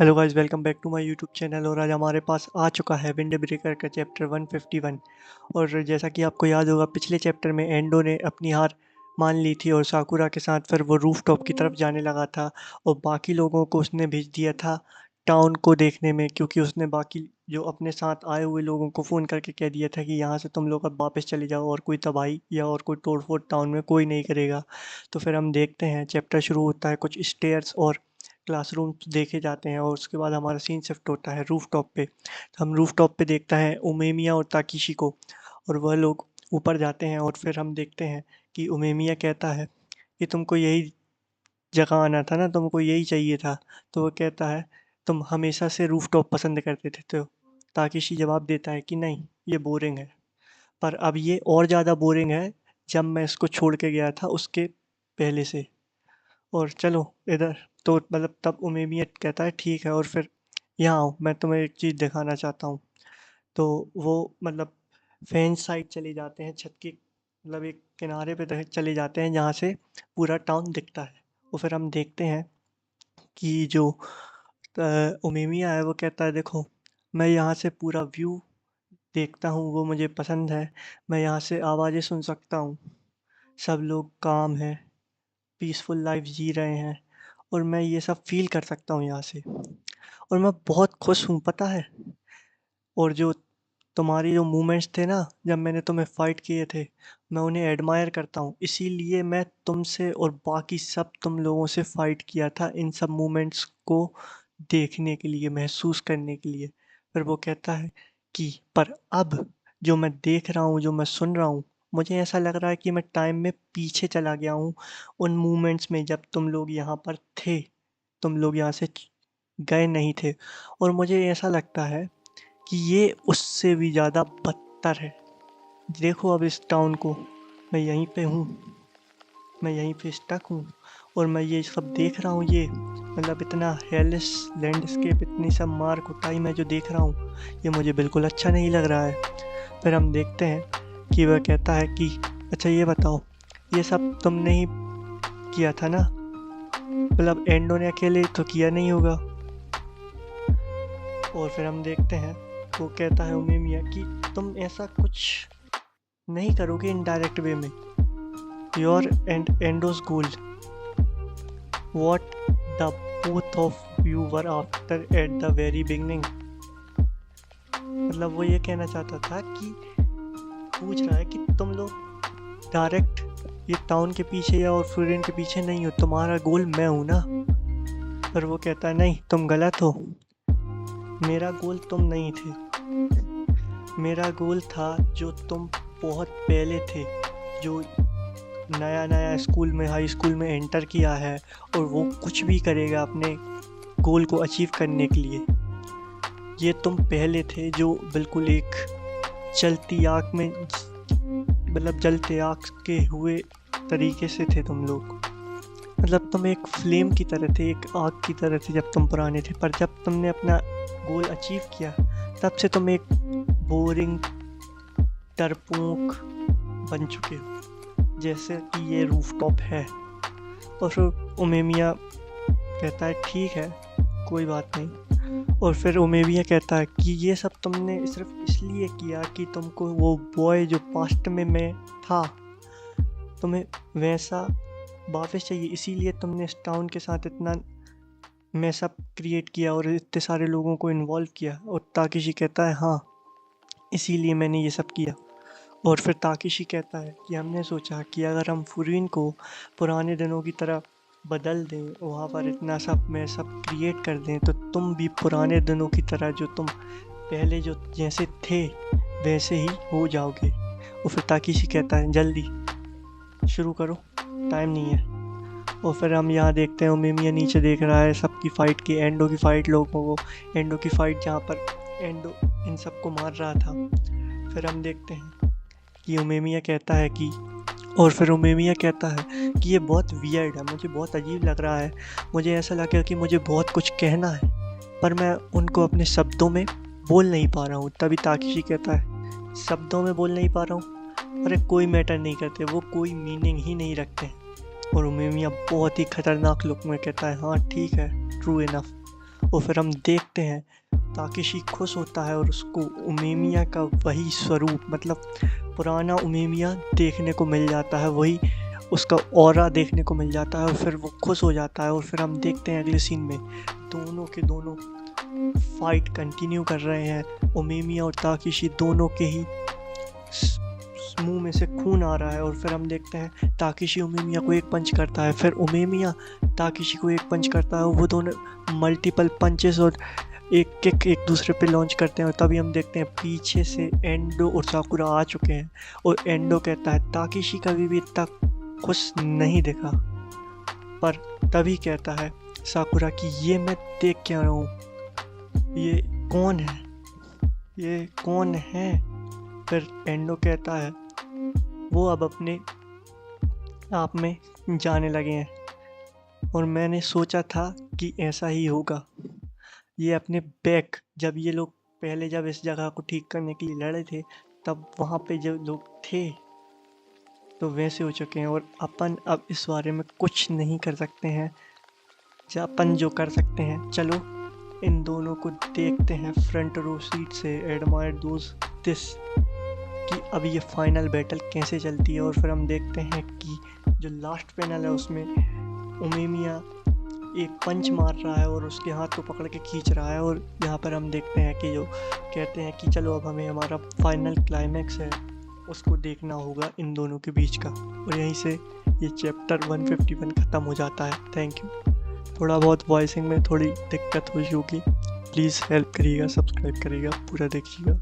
Hello guys, welcome back to my YouTube channel. और आज हमारे पास आ चुका है विंड ब्रेकर का चैप्टर 151। और जैसा कि आपको याद होगा, पिछले चैप्टर में एंडो ने अपनी हार मान ली थी और साकुरा के साथ फिर वो रूफ टॉप की तरफ जाने लगा था। और बाकी लोगों को उसने भेज दिया था टाउन को देखने में, क्योंकि उसने बाकी जो अपने साथ आए हुए लोगों को फ़ोन करके कह दिया था कि यहाँ से तुम लोग अब वापस चले जाओ और कोई तबाही या और कोई तोड़फोड़ टाउन में कोई नहीं करेगा। तो फिर हम देखते हैं, चैप्टर शुरू होता है, कुछ स्टेयर्स और क्लासरूम देखे जाते हैं और उसके बाद हमारा सीन शिफ्ट होता है रूफ टॉप पे। तो हम रूफ टॉप पे देखता है उमेमिया और ताकिशी को, और वह लोग ऊपर जाते हैं। और फिर हम देखते हैं कि उमेमिया कहता है कि तुमको यही जगह आना था ना, तुमको यही चाहिए था। तो वो कहता है तुम हमेशा से रूफ टॉप पसंद करते थे। तो ताकिशी जवाब देता है कि नहीं, ये बोरिंग है, पर अब ये और ज़्यादा बोरिंग है जब मैं इसको छोड़ के गया था उसके पहले से। और चलो इधर, तो मतलब तब उमेमिया कहता है ठीक है, और फिर यहाँ आओ, मैं तुम्हें एक चीज़ दिखाना चाहता हूँ। तो वो मतलब फैन साइड चले जाते हैं, छत के मतलब एक किनारे पे चले जाते हैं जहाँ से पूरा टाउन दिखता है। और फिर हम देखते हैं कि जो उमेमिया है वो कहता है देखो, मैं यहाँ से पूरा व्यू देखता हूँ, वो मुझे पसंद है। मैं यहाँ से आवाज़ें सुन सकता हूँ, सब लोग काम है, पीसफुल लाइफ जी रहे हैं, और मैं ये सब फील कर सकता हूँ यहाँ से। और मैं बहुत खुश हूँ, पता है। और जो तुम्हारी जो मूवमेंट्स थे ना, जब मैंने तुम्हें फाइट किए थे, मैं उन्हें एडमायर करता हूँ। इसीलिए मैं तुमसे और बाकी सब तुम लोगों से फाइट किया था, इन सब मूवमेंट्स को देखने के लिए, महसूस करने के लिए। फिर वो कहता है कि पर अब जो मैं देख रहा हूँ, जो मैं सुन रहा हूँ, मुझे ऐसा लग रहा है कि मैं टाइम में पीछे चला गया हूँ, उन मोमेंट्स में जब तुम लोग यहाँ पर थे, तुम लोग यहाँ से गए नहीं थे। और मुझे ऐसा लगता है कि ये उससे भी ज़्यादा बदतर है। देखो अब इस टाउन को, मैं यहीं पे हूँ, मैं यहीं पे स्टक हूँ, और मैं ये सब देख रहा हूँ। ये मतलब इतना हेयरलेस लैंडस्केप, इतनी सब मार कुटाई मैं जो देख रहा हूँ, ये मुझे बिल्कुल अच्छा नहीं लग रहा है। फिर हम देखते हैं कि वह कहता है कि अच्छा ये बताओ, ये सब तुमने ही किया था ना, मतलब एंडो ने अकेले तो किया नहीं होगा। और फिर हम देखते हैं, वो कहता है उमेमिया कि तुम ऐसा कुछ नहीं करोगे इनडायरेक्ट वे में। Your and ends goal, what the both of you were after at the very beginning. मतलब वो ये कहना चाहता था कि पूछ रहा है कि तुम लोग डायरेक्ट ये टाउन के पीछे या और फ्लोरेन के पीछे नहीं हो, तुम्हारा गोल मैं हूँ ना। पर वो कहता है नहीं, तुम गलत हो, मेरा गोल तुम नहीं थे, मेरा गोल था जो तुम बहुत पहले थे, जो नया नया स्कूल में, हाई स्कूल में एंटर किया है, और वो कुछ भी करेगा अपने गोल को अचीव करने के लिए। ये तुम पहले थे जो बिल्कुल एक चलती आग में, मतलब जलते आग के हुए तरीके से थे तुम लोग। मतलब तुम एक फ्लेम की तरह थे, एक आग की तरह थे जब तुम पुराने थे, पर जब तुमने अपना गोल अचीव किया, तब से तुम एक बोरिंग डरपोक बन चुके हो, जैसे कि ये रूफटॉप है। और फिर उमेमिया कहता है ठीक है, कोई बात नहीं। और फिर उमेमिया कहता है कि ये सब तुमने सिर्फ इसलिए किया कि तुमको वो बॉय जो पास्ट में मैं था, तुम्हें वैसा वापस चाहिए, इसीलिए तुमने इस टाउन के साथ इतना मैसअप क्रिएट किया और इतने सारे लोगों को इन्वॉल्व किया। और ताकिशी कहता है हाँ, इसीलिए मैंने ये सब किया। और फिर ताकिशी कहता है कि हमने सोचा कि अगर हम फुरीन को पुराने दिनों की तरह बदल दें, वहाँ पर इतना सब में सब क्रिएट कर दें, तो तुम भी पुराने दिनों की तरह, जो तुम पहले जो जैसे थे वैसे ही हो जाओगे। और फिर ताकिशी कहता है जल्दी शुरू करो, टाइम नहीं है। और फिर हम यहाँ देखते हैं उमेमिया नीचे देख रहा है सबकी फ़ाइट की, एंडो की फ़ाइट, लोगों को एंडो की फ़ाइट जहाँ पर एंडो इन सबको मार रहा था। फिर हम देखते हैं कि उमेमिया कहता है कि, और फिर उमेमिया कहता है कि ये बहुत वियर्ड है, मुझे बहुत अजीब लग रहा है, मुझे ऐसा लगा कि मुझे बहुत कुछ कहना है, पर मैं उनको अपने शब्दों में बोल नहीं पा रहा हूँ। तभी ताकिशी कहता है शब्दों में बोल नहीं पा रहा हूँ, अरे कोई मैटर नहीं करते, वो कोई मीनिंग ही नहीं रखते हैं। और उमेमिया बहुत ही खतरनाक लुक में कहता है हाँ ठीक है, ट्रू इनफ। और फिर हम देखते हैं ताकेशी खुश होता है और उसको उमेमिया का वही स्वरूप, मतलब पुराना उमेमिया देखने को मिल जाता है, वही उसका ऑरा देखने को मिल जाता है और फिर वो खुश हो जाता है। और फिर हम देखते हैं अगले सीन में दोनों के दोनों फाइट कंटिन्यू कर रहे हैं। उमेमिया और ताकेशी दोनों के ही मुंह में से खून आ रहा है और फिर हम देखते हैं ताकेशी उमेमिया को एक पंच करता है, फिर उमेमिया ताकेशी को एक पंच करता है और वो दोनों मल्टीपल पंचेस और एक किक एक दूसरे पे लॉन्च करते हैं। और तभी हम देखते हैं पीछे से एंडो और साकुरा आ चुके हैं और एंडो कहता है ताकेशी कभी भी इतना खुश नहीं दिखा, पर तभी कहता है साकुरा कि ये मैं देख क्या रहा हूँ, ये कौन है, ये कौन है। फिर एंडो कहता है वो अब अपने आप में जाने लगे हैं और मैंने सोचा था कि ऐसा ही होगा। ये अपने बैक, जब ये लोग पहले जब इस जगह को ठीक करने के लिए लड़े थे तब वहाँ पे जो लोग थे तो वैसे हो चुके हैं और अपन अब इस बारे में कुछ नहीं कर सकते हैं। अपन जो कर सकते हैं, चलो इन दोनों को देखते हैं फ्रंट रो सीट से, एडमायर दोस दिस कि अब ये फाइनल बैटल कैसे चलती है। और फिर हम देखते हैं कि जो लास्ट पैनल है उसमें उमेमिया एक पंच मार रहा है और उसके हाथ को पकड़ के खींच रहा है और यहाँ पर हम देखते हैं कि जो कहते हैं कि चलो अब हमें हमारा फाइनल क्लाइमैक्स है उसको देखना होगा इन दोनों के बीच का। और यहीं से ये चैप्टर 151 ख़त्म हो जाता है। Thank you. थोड़ा बहुत वॉइसिंग में थोड़ी दिक्कत हुई होगी, प्लीज़ हेल्प करिएगा, सब्सक्राइब करिएगा, पूरा देखिएगा।